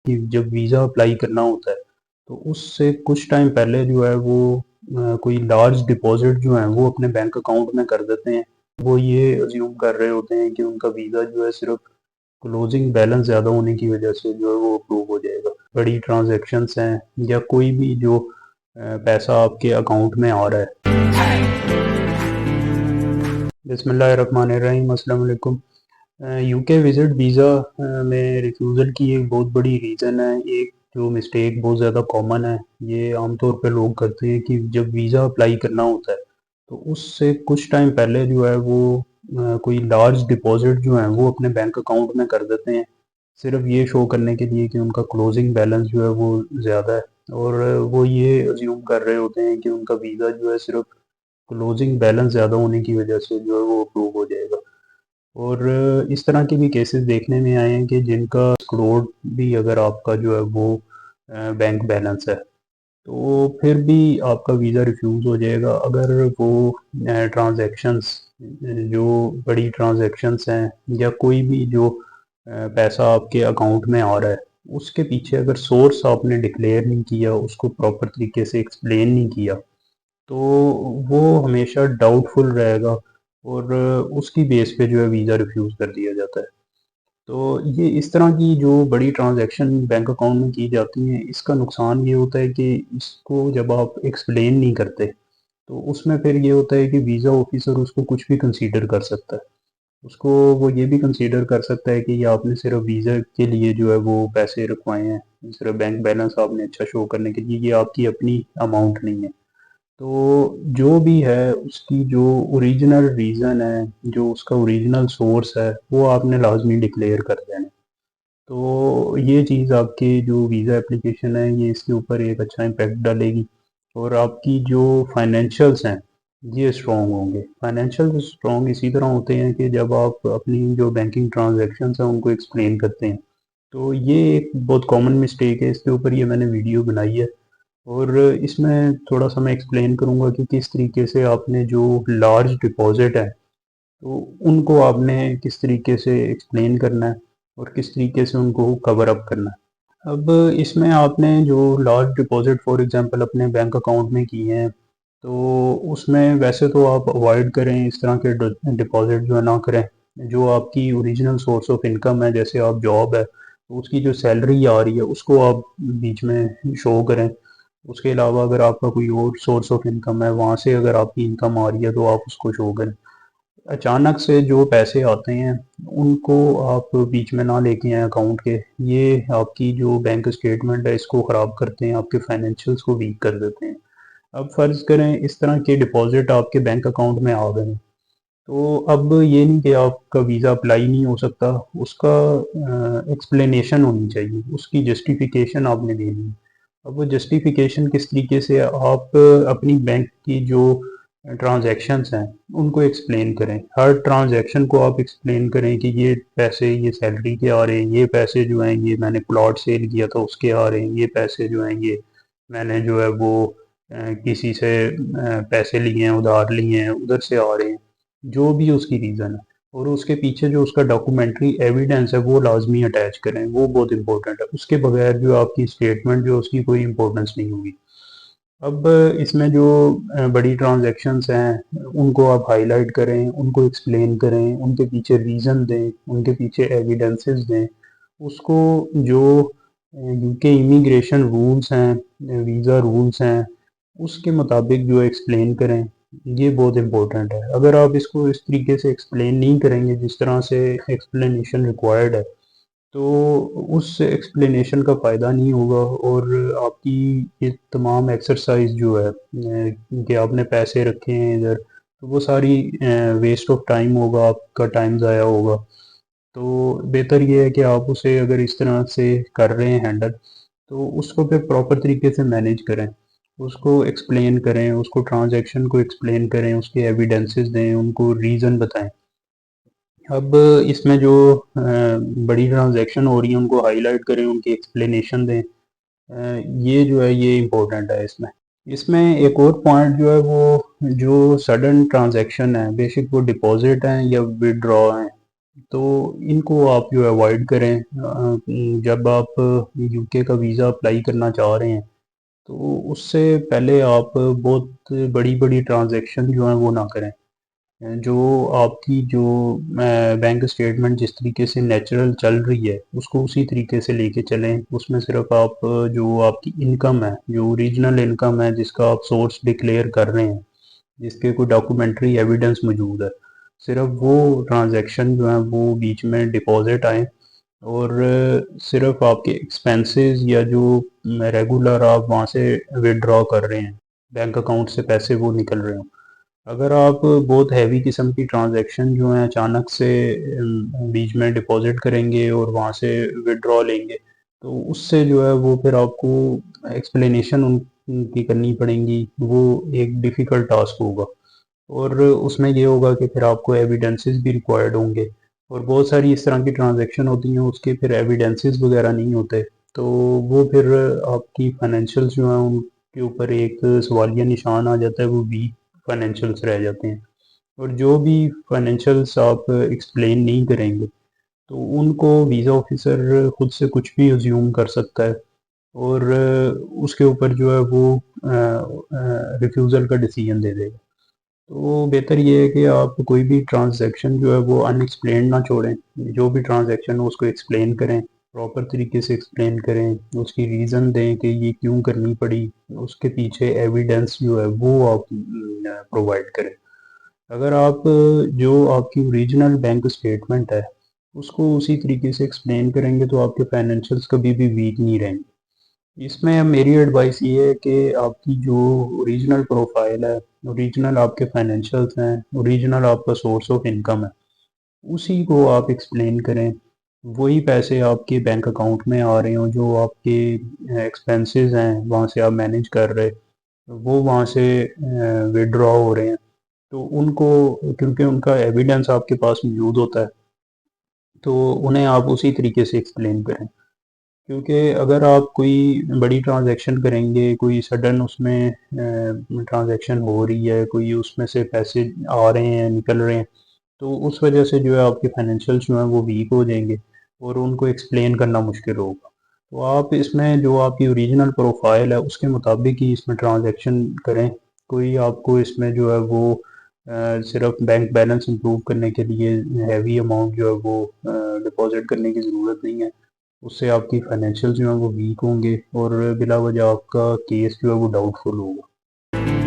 कि जब visa apply करना होता है तो उससे कुछ टाइम पहले जो है वो कोई लार्ज डिपॉजिट जो है वो अपने बैंक अकाउंट में कर देते हैं। वो ये अज्यूम कर रहे होते हैं कि उनका वीज़ा जो है सिर्फ क्लोजिंग बैलेंस ज़्यादा होने की वजह से जो है वो अप्रूव हो जाएगा। बड़ी ट्रांजैक्शंस हैं या कोई भी जो पैसा आपके अकाउंट में आ रहा है। बिस्मिल्लाहिर्रहमानिर्रहीम, अस्सलाम वालेकुम। यूके विज़िट वीज़ा में रिफ्यूज़ल की एक बहुत बड़ी रीज़न है, एक जो मिस्टेक बहुत ज़्यादा कॉमन है, ये आमतौर पे लोग करते हैं कि जब वीज़ा अप्लाई करना होता है, तो उससे कुछ टाइम पहले जो है वो कोई लार्ज डिपॉज़िट जो है वो अपने बैंक अकाउंट में कर देते हैं, सिर्फ़ ये शो करने के लिए कि उनका क्लोजिंग बैलेंस जो है वो ज़्यादा है और वो ये अज़्यूम कर रहे होते हैं कि उनका वीज़ा जो है सिर्फ़ क्लोजिंग बैलेंस ज़्यादा होने की वजह से जो है वो अप्रूव हो जाएगा। और इस तरह के भी केसेस देखने में आए हैं कि जिनका करोड़ भी अगर आपका जो है वो बैंक बैलेंस है, तो फिर भी आपका वीज़ा रिफ्यूज़ हो जाएगा अगर वो ट्रांज़ैक्शंस जो बड़ी ट्रांज़ैक्शंस हैं या कोई भी जो पैसा आपके अकाउंट में आ रहा है, उसके पीछे अगर सोर्स आपने डिक्लेयर नहीं किया, उसको प्रॉपर तरीके से एक्सप्लेन नहीं किया, तो वो हमेशा डाउटफुल रहेगा और उसकी बेस पे जो है वीज़ा रिफ्यूज़ कर दिया जाता है। तो ये इस तरह की जो बड़ी ट्रांज़ैक्शन बैंक अकाउंट में की जाती हैं, इसका नुकसान ये होता है कि इसको जब आप एक्सप्लेन नहीं करते, तो उसमें फिर ये होता है कि वीज़ा ऑफ़िसर उसको कुछ भी कंसीडर कर सकता है। उसको वो ये भी कंसीडर कर सकता है कि ये आपने सिर्फ़ वीज़ा के लिए जो है वो पैसे रखवाए हैं, सिर्फ़ बैंक बैलेंस आपने अच्छा शो करने के लिए, ये आपकी अपनी अमाउंट नहीं है। तो जो भी है उसकी जो ओरिजिनल रीज़न है, जो उसका ओरिजिनल सोर्स है, वो आपने लाज़मी डिक्लेयर कर देना है। तो ये चीज़ आपके जो वीज़ा एप्लीकेशन है, ये इसके ऊपर एक अच्छा इम्पैक्ट डालेगी और आपकी जो फाइनेंशियल्स हैं, ये स्ट्रॉन्ग होंगे। फाइनेंशियल स्ट्रॉन्ग इसी तरह होते हैं कि जब आप अपनी जो बैंकिंग ट्रांज़ैक्शंस हैं, उनको एक्सप्लेन करते हैं। तो ये एक बहुत कॉमन मिस्टेक है, इसके ऊपर ये मैंने वीडियो बनाई है। और इसमें थोड़ा-सा मैं एक्सप्लेन करूँगा कि किस तरीके से आपने जो लार्ज डिपॉज़िट है, तो उनको आपने किस तरीके से एक्सप्लेन करना है और किस तरीके से उनको कवर अप करना है। अब इसमें आपने जो लार्ज डिपॉज़िट फॉर एग्ज़ाम्पल अपने बैंक अकाउंट में किए हैं, तो उसमें वैसे तो आप अवॉइड करें इस तरह के डिपॉज़िट जो है ना करें। जो आपकी ओरिजिनल सोर्स ऑफ इनकम है, जैसे आप जॉब है, तो उसकी जो सैलरी आ रही है, उसको आप बीच में शो करें। उसके अलावा अगर आपका कोई और सोर्स ऑफ इनकम है, वहाँ से अगर आपकी इनकम आ रही है तो आप उसको शो करें। अचानक से जो पैसे आते हैं, उनको आप बीच में ना लेके आएँ अकाउंट के। ये आपकी जो बैंक स्टेटमेंट है इसको ख़राब करते हैं, आपके फाइनेंशियल्स को वीक कर देते हैं। अब फ़र्ज़ करें इस तरह के डिपॉज़िट आपके बैंक अकाउंट में आ गए हैं, तो अब ये नहीं कि आपका वीज़ा अप्लाई नहीं हो सकता, उसका एक्सप्लेनेशन होनी चाहिए, उसकी जस्टिफ़िकेशन आपने देनी है। अब वो जस्टिफ़िकेशन किस तरीके से आप अपनी बैंक की जो ट्रांज़ैक्शंस हैं, उनको एक्सप्लेन करें। हर ट्रांज़ैक्शन को आप एक्सप्लेन करें कि ये पैसे ये सैलरी के आ रहे हैं, ये पैसे जो हैं ये मैंने प्लॉट सेल किया था उसके आ रहे हैं, ये पैसे जो हैं ये मैंने जो है वो किसी से पैसे लिए हैं, उधार लिए हैं, उधर से आ रहे हैं। जो भी उसकी रीज़न है और उसके पीछे जो उसका डॉक्यूमेंट्री एविडेंस है वो लाज़मी अटैच करें, वो बहुत इम्पोर्टेंट है। उसके बगैर जो आपकी स्टेटमेंट जो है उसकी कोई इम्पोर्टेंस नहीं होगी। अब इसमें जो बड़ी ट्रांज़ैक्शंस हैं, उनको आप हाइलाइट करें, उनको एक्सप्लेन करें, उनके पीछे रीज़न दें, उनके पीछे एविडेंसेस दें। उसको जो यूके इमिग्रेशन रूल्स हैं, वीज़ा रूल्स हैं, उसके मुताबिक जो एक्सप्लेन करें, ये बहुत इम्पोर्टेंट है। अगर आप इसको इस तरीके से एक्सप्लेन नहीं करेंगे जिस तरह से एक्सप्लेनेशन रिक्वायर्ड है, तो उस एक्सप्लेनेशन का फ़ायदा नहीं होगा और आपकी ये तमाम एक्सरसाइज़ जो है कि आपने पैसे रखे हैं इधर, तो वो सारी वेस्ट ऑफ टाइम होगा, आपका टाइम ज़ाया होगा। तो बेहतर ये है कि आप उसे अगर इस तरह से कर रहे हैं हैंडल, तो उसको फिर प्रॉपर तरीके से मैनेज करें। उसको एक्सप्लेन करें, उसको ट्रांज़ैक्शन को एक्सप्लेन करें, उसके एविडेंसेस दें, उनको रीज़न बताएँ। अब इसमें जो बड़ी ट्रांज़ैक्शन हो रही है उनको हाइलाइट करें, उनकी एक्सप्लेनेशन दें। ये जो है ये इम्पोर्टेंट है इसमें। इसमें एक और पॉइंट जो है वो जो सडन ट्रांज़ैक्शन है, बेशक वो डिपॉज़िट हैं या विथड्रॉ हैं, तो इनको आप जो है अवॉइड करें। जब आप यूके का वीज़ा अप्लाई करना चाह रहे हैं तो उससे पहले आप बहुत बड़ी-बड़ी ट्रांज़ैक्शन जो हैं वो ना करें। जो आपकी जो बैंक स्टेटमेंट जिस तरीके से नेचुरल चल रही है उसको उसी तरीके से लेके चलें। उसमें सिर्फ आप जो आपकी इनकम है, जो ओरिजिनल इनकम है जिसका आप सोर्स डिक्लेयर कर रहे हैं, जिसके कोई डॉक्यूमेंट्री एविडेंस मौजूद है, सिर्फ वो ट्रांजैक्शन जो है वो बीच में डिपॉजिट आए। और सिर्फ आपके एक्सपेंसेस या जो रेगुलर आप वहाँ से विड्रॉ कर रहे हैं, बैंक अकाउंट से पैसे वो निकल रहे हों। अगर आप बहुत हैवी किस्म की ट्रांजैक्शन जो हैं अचानक से बीच में डिपॉजिट करेंगे और वहाँ से विड्रॉ लेंगे, तो उससे जो है वो फिर आपको एक्सप्लेनेशन उनकी करनी पड़ेंगी, वो एक डिफ़िकल्ट टास्क होगा। और उसमें ये होगा कि फिर आपको एविडेंसेस भी रिक्वायर्ड होंगे और बहुत सारी इस तरह की ट्रांजैक्शन होती हैं उसके फिर एविडेंसेस वगैरह नहीं होते, तो वो फिर आपकी फाइनेंशियल्स जो हैं उनके ऊपर एक सवालिया निशान आ जाता है, वो वीक फाइनेंशियल्स रह जाते हैं। और जो भी फाइनेंशियल्स आप एक्सप्लेन नहीं करेंगे तो उनको वीज़ा ऑफिसर खुद से कुछ भी अज्यूम कर सकता है और उसके ऊपर जो है वो रिफ्यूज़ल का डिसीजन दे देगा। तो बेहतर ये है कि आप कोई भी ट्रांज़ैक्शन जो है वो अनएक्सप्लेन्ड ना छोड़ें। जो भी ट्रांज़ैक्शन हो उसको एक्सप्लेन करें, प्रॉपर तरीके से एक्सप्लेन करें, उसकी रीज़न दें कि ये क्यों करनी पड़ी, उसके पीछे एविडेंस जो है वो आप प्रोवाइड करें। अगर आप जो आपकी ओरिजिनल बैंक स्टेटमेंट है, उसको उसी तरीके से एक्सप्लेन करेंगे तो आपके फाइनेंशियल्स कभी भी वीक नहीं रहेंगे। इसमें मेरी एडवाइस ये है कि आपकी जो ओरिजिनल प्रोफाइल है, ओरिजिनल आपके फाइनेंशियल्स हैं, ओरिजिनल आपका सोर्स ऑफ इनकम है, उसी को आप एक्सप्लेन करें। वही पैसे आपके बैंक अकाउंट में आ रहे हों, जो आपके एक्सपेंसेस हैं वहाँ से आप मैनेज कर रहे, वो वहाँ से विड्रॉ हो रहे हैं। तो उनको, क्योंकि उनका एविडेंस आपके पास मौजूद होता है, तो उन्हें आप उसी तरीके से एक्सप्लेन करें। क्योंकि अगर आप कोई बड़ी ट्रांजैक्शन करेंगे, कोई सडन उसमें ट्रांजैक्शन हो रही है, कोई उसमें से पैसे आ रहे हैं, निकल रहे हैं, तो उस वजह से जो है आपके फाइनेंशियल्स जो हैं वो वीक हो जाएँगे और उनको एक्सप्लेन करना मुश्किल होगा। तो आप इसमें जो आपकी ओरिजिनल प्रोफाइल है उसके मुताबिक ही इसमें ट्रांजैक्शन करें। कोई आपको इसमें जो है वो सिर्फ बैंक बैलेंस इम्प्रूव करने के लिए हैवी अमाउंट जो है वो डिपॉज़िट करने की ज़रूरत नहीं है। उससे आपकी फाइनेंशियल जो है वो वीक होंगे और बिला वजह आपका केस जो है वो डाउटफुल होगा।